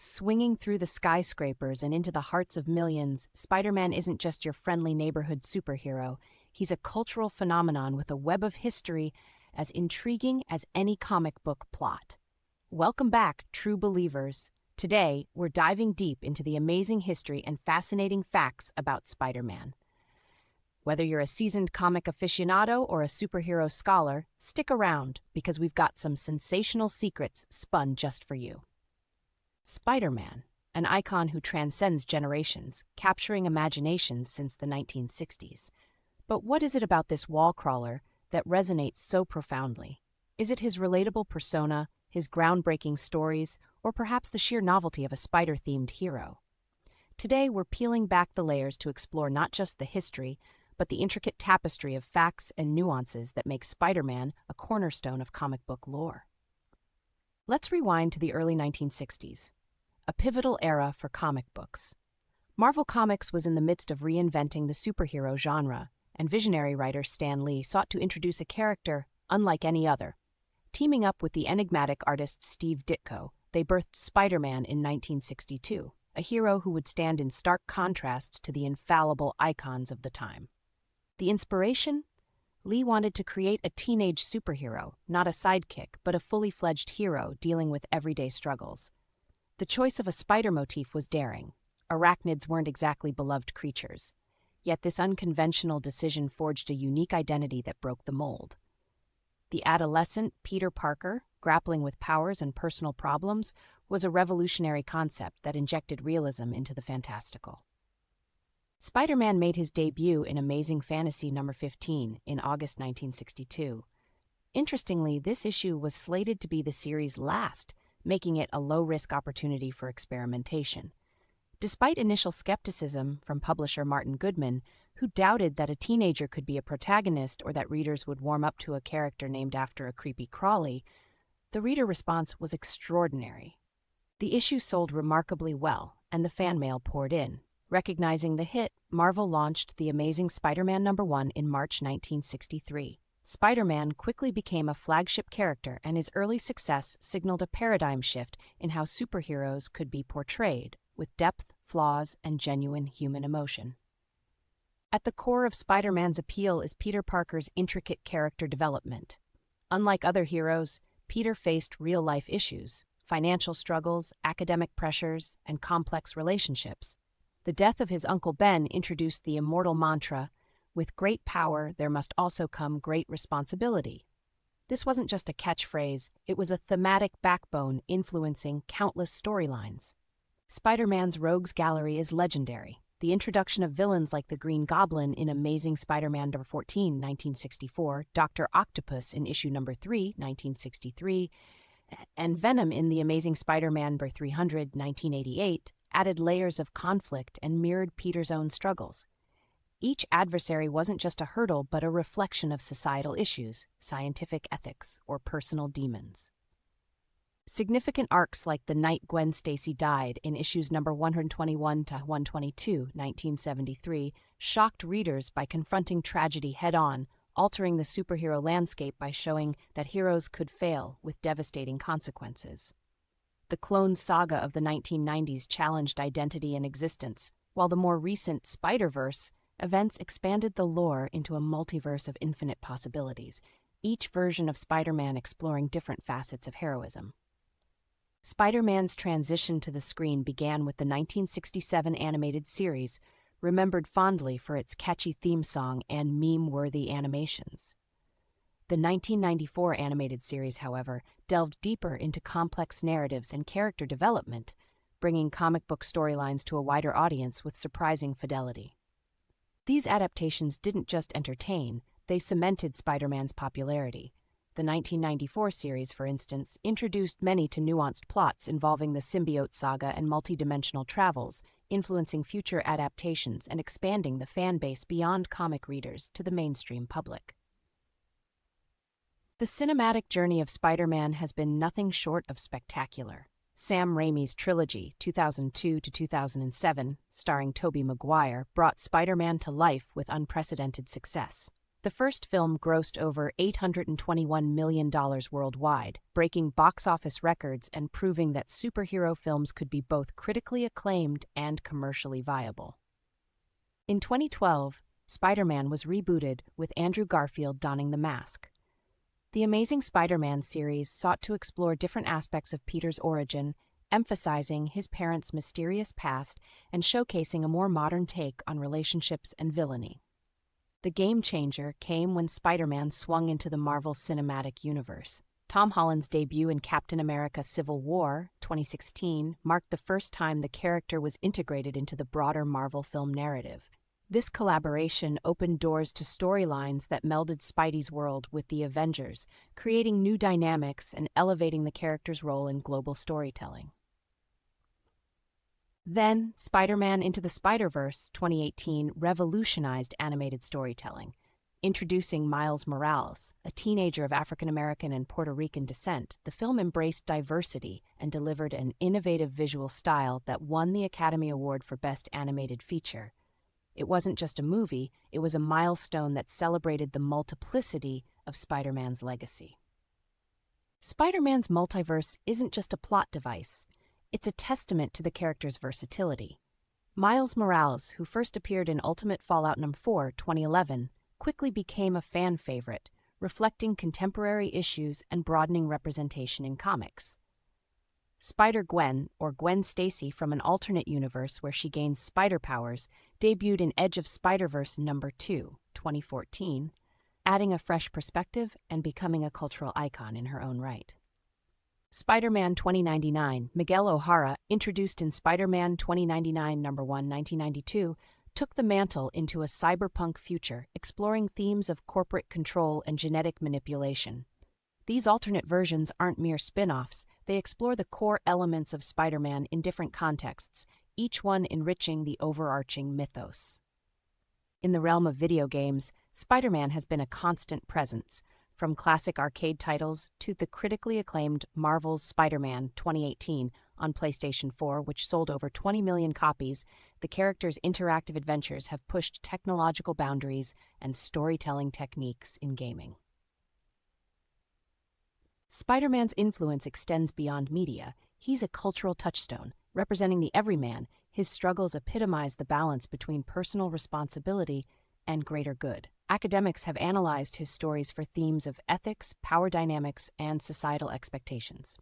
Swinging through the skyscrapers and into the hearts of millions, Spider-Man isn't just your friendly neighborhood superhero. He's a cultural phenomenon with a web of history as intriguing as any comic book plot. Welcome back, true believers. Today, we're diving deep into the amazing history and fascinating facts about Spider-Man. Whether you're a seasoned comic aficionado or a superhero scholar, stick around because we've got some sensational secrets spun just for you. Spider-Man, an icon who transcends generations, capturing imaginations since the 1960s. But what is it about this wall crawler that resonates so profoundly? Is it his relatable persona, his groundbreaking stories, or perhaps the sheer novelty of a spider-themed hero? Today, we're peeling back the layers to explore not just the history, but the intricate tapestry of facts and nuances that make Spider-Man a cornerstone of comic book lore. Let's rewind to the early 1960s, a pivotal era for comic books. Marvel Comics was in the midst of reinventing the superhero genre, and visionary writer Stan Lee sought to introduce a character unlike any other. Teaming up with the enigmatic artist Steve Ditko, they birthed Spider-Man in 1962, a hero who would stand in stark contrast to the infallible icons of the time. The inspiration? Lee wanted to create a teenage superhero, not a sidekick, but a fully fledged hero dealing with everyday struggles. The choice of a spider motif was daring. Arachnids weren't exactly beloved creatures. Yet this unconventional decision forged a unique identity that broke the mold. The adolescent Peter Parker, grappling with powers and personal problems, was a revolutionary concept that injected realism into the fantastical. Spider-Man made his debut in Amazing Fantasy number 15 in August 1962. Interestingly, this issue was slated to be the series' last, making it a low-risk opportunity for experimentation. Despite initial skepticism from publisher Martin Goodman, who doubted that a teenager could be a protagonist or that readers would warm up to a character named after a creepy crawly, the reader response was extraordinary. The issue sold remarkably well, and the fan mail poured in. Recognizing the hit, Marvel launched The Amazing Spider-Man #1 in March 1963. Spider-Man quickly became a flagship character, and his early success signaled a paradigm shift in how superheroes could be portrayed, with depth, flaws, and genuine human emotion. At the core of Spider-Man's appeal is Peter Parker's intricate character development. Unlike other heroes, Peter faced real-life issues, financial struggles, academic pressures, and complex relationships. The death of his Uncle Ben introduced the immortal mantra, "With great power, there must also come great responsibility." This wasn't just a catchphrase, it was a thematic backbone influencing countless storylines. Spider-Man's rogues gallery is legendary. The introduction of villains like the Green Goblin in Amazing Spider-Man #14, 1964, Dr. Octopus in issue #3, 1963, and Venom in The Amazing Spider-Man #300, 1988, added layers of conflict and mirrored Peter's own struggles. Each adversary wasn't just a hurdle, but a reflection of societal issues, scientific ethics, or personal demons. Significant arcs like The Night Gwen Stacy Died in issues number 121 to 122, 1973, shocked readers by confronting tragedy head-on, altering the superhero landscape by showing that heroes could fail with devastating consequences. The Clone Saga of the 1990s challenged identity and existence, while the more recent Spider-Verse events expanded the lore into a multiverse of infinite possibilities, each version of Spider-Man exploring different facets of heroism. Spider-Man's transition to the screen began with the 1967 animated series, remembered fondly for its catchy theme song and meme-worthy animations. The 1994 animated series, however, delved deeper into complex narratives and character development, bringing comic book storylines to a wider audience with surprising fidelity. These adaptations didn't just entertain, they cemented Spider-Man's popularity. The 1994 series, for instance, introduced many to nuanced plots involving the symbiote saga and multidimensional travels, influencing future adaptations and expanding the fan base beyond comic readers to the mainstream public. The cinematic journey of Spider-Man has been nothing short of spectacular. Sam Raimi's trilogy, 2002 to 2007, starring Tobey Maguire, brought Spider-Man to life with unprecedented success. The first film grossed over $821 million worldwide, breaking box office records and proving that superhero films could be both critically acclaimed and commercially viable. In 2012, Spider-Man was rebooted with Andrew Garfield donning the mask. The Amazing Spider-Man series sought to explore different aspects of Peter's origin, emphasizing his parents' mysterious past and showcasing a more modern take on relationships and villainy. The game changer came when Spider-Man swung into the Marvel Cinematic Universe. Tom Holland's debut in Captain America: Civil War, 2016, marked the first time the character was integrated into the broader Marvel film narrative. This collaboration opened doors to storylines that melded Spidey's world with the Avengers, creating new dynamics and elevating the character's role in global storytelling. Then, Spider-Man Into the Spider-Verse, 2018, revolutionized animated storytelling. Introducing Miles Morales, a teenager of African-American and Puerto Rican descent, the film embraced diversity and delivered an innovative visual style that won the Academy Award for Best Animated Feature. It wasn't just a movie, it was a milestone that celebrated the multiplicity of Spider-Man's legacy. Spider-Man's multiverse isn't just a plot device. It's a testament to the character's versatility. Miles Morales, who first appeared in Ultimate Fallout No. 4, 2011, quickly became a fan favorite, reflecting contemporary issues and broadening representation in comics. Spider-Gwen, or Gwen Stacy from an alternate universe where she gains spider powers, debuted in Edge of Spider-Verse No. 2, 2014, adding a fresh perspective and becoming a cultural icon in her own right. Spider-Man 2099, Miguel O'Hara, introduced in Spider-Man 2099 No. 1, 1992, took the mantle into a cyberpunk future, exploring themes of corporate control and genetic manipulation. These alternate versions aren't mere spin-offs, they explore the core elements of Spider-Man in different contexts, each one enriching the overarching mythos. In the realm of video games, Spider-Man has been a constant presence. From classic arcade titles to the critically acclaimed Marvel's Spider-Man 2018 on PlayStation 4, which sold over 20 million copies, the character's interactive adventures have pushed technological boundaries and storytelling techniques in gaming. Spider-Man's influence extends beyond media. He's a cultural touchstone, representing the everyman. His struggles epitomize the balance between personal responsibility and greater good. Academics have analyzed his stories for themes of ethics, power dynamics, and societal expectations.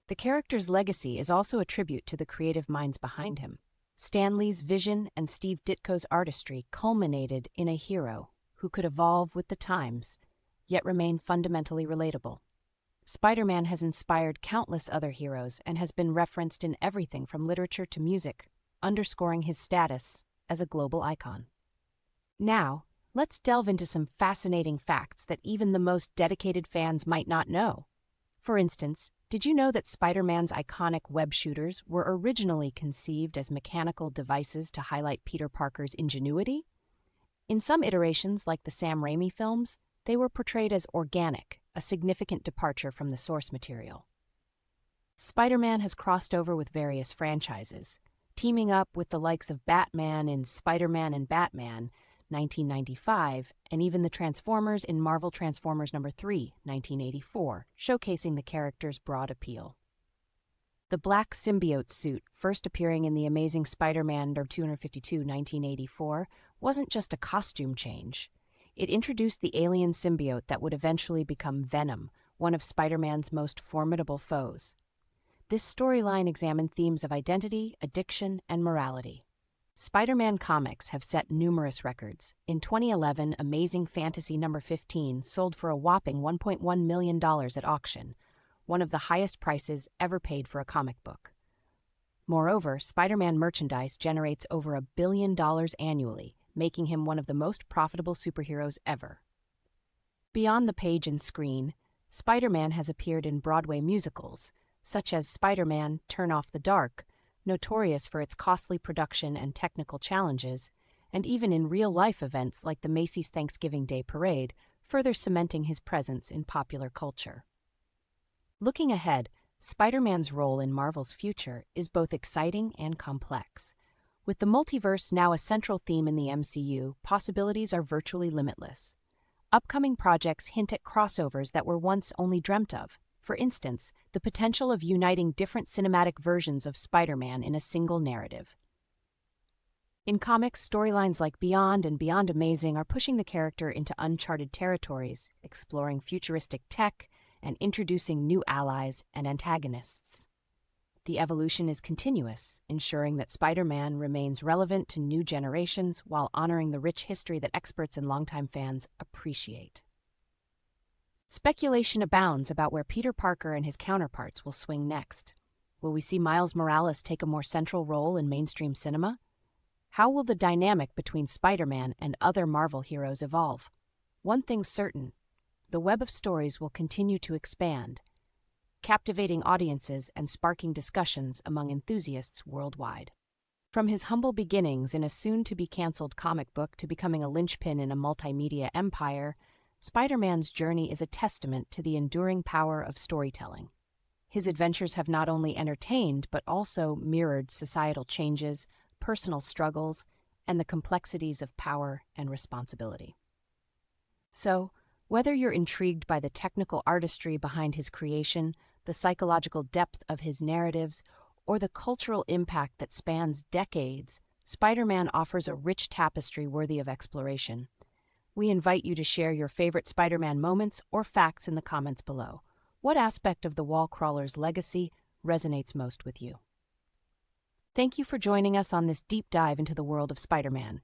The character's legacy is also a tribute to the creative minds behind him. Stan Lee's vision and Steve Ditko's artistry culminated in a hero who could evolve with the times, yet remain fundamentally relatable. Spider-Man has inspired countless other heroes and has been referenced in everything from literature to music, underscoring his status as a global icon. Now, let's delve into some fascinating facts that even the most dedicated fans might not know. For instance, did you know that Spider-Man's iconic web shooters were originally conceived as mechanical devices to highlight Peter Parker's ingenuity? In some iterations, like the Sam Raimi films, they were portrayed as organic, a significant departure from the source material. Spider-Man has crossed over with various franchises, teaming up with the likes of Batman in Spider-Man and Batman, 1995, and even the Transformers in Marvel Transformers No. 3, 1984, showcasing the character's broad appeal. The black symbiote suit, first appearing in The Amazing Spider-Man No. 252, 1984, wasn't just a costume change. It introduced the alien symbiote that would eventually become Venom, one of Spider-Man's most formidable foes. This storyline examined themes of identity, addiction, and morality. Spider-Man comics have set numerous records. In 2011, Amazing Fantasy No. 15 sold for a whopping $1.1 million at auction, one of the highest prices ever paid for a comic book. Moreover, Spider-Man merchandise generates over $1 billion annually, making him one of the most profitable superheroes ever. Beyond the page and screen, Spider-Man has appeared in Broadway musicals, such as Spider-Man: Turn Off the Dark, notorious for its costly production and technical challenges, and even in real-life events like the Macy's Thanksgiving Day Parade, further cementing his presence in popular culture. Looking ahead, Spider-Man's role in Marvel's future is both exciting and complex. With the multiverse now a central theme in the MCU, possibilities are virtually limitless. Upcoming projects hint at crossovers that were once only dreamt of. For instance, the potential of uniting different cinematic versions of Spider-Man in a single narrative. In comics, storylines like Beyond and Beyond Amazing are pushing the character into uncharted territories, exploring futuristic tech, and introducing new allies and antagonists. The evolution is continuous, ensuring that Spider-Man remains relevant to new generations while honoring the rich history that experts and longtime fans appreciate. Speculation abounds about where Peter Parker and his counterparts will swing next. Will we see Miles Morales take a more central role in mainstream cinema? How will the dynamic between Spider-Man and other Marvel heroes evolve? One thing's certain, the web of stories will continue to expand, captivating audiences and sparking discussions among enthusiasts worldwide. From his humble beginnings in a soon-to-be-canceled comic book to becoming a linchpin in a multimedia empire, Spider-Man's journey is a testament to the enduring power of storytelling. His adventures have not only entertained but also mirrored societal changes, personal struggles, and the complexities of power and responsibility. So, whether you're intrigued by the technical artistry behind his creation, the psychological depth of his narratives, or the cultural impact that spans decades, Spider-Man offers a rich tapestry worthy of exploration. We invite you to share your favorite Spider-Man moments or facts in the comments below. What aspect of the wall crawler's legacy resonates most with you? Thank you for joining us on this deep dive into the world of Spider-Man.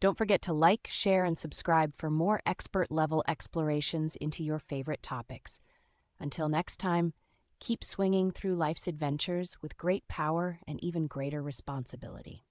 Don't forget to like, share, and subscribe for more expert-level explorations into your favorite topics. Until next time, keep swinging through life's adventures with great power and even greater responsibility.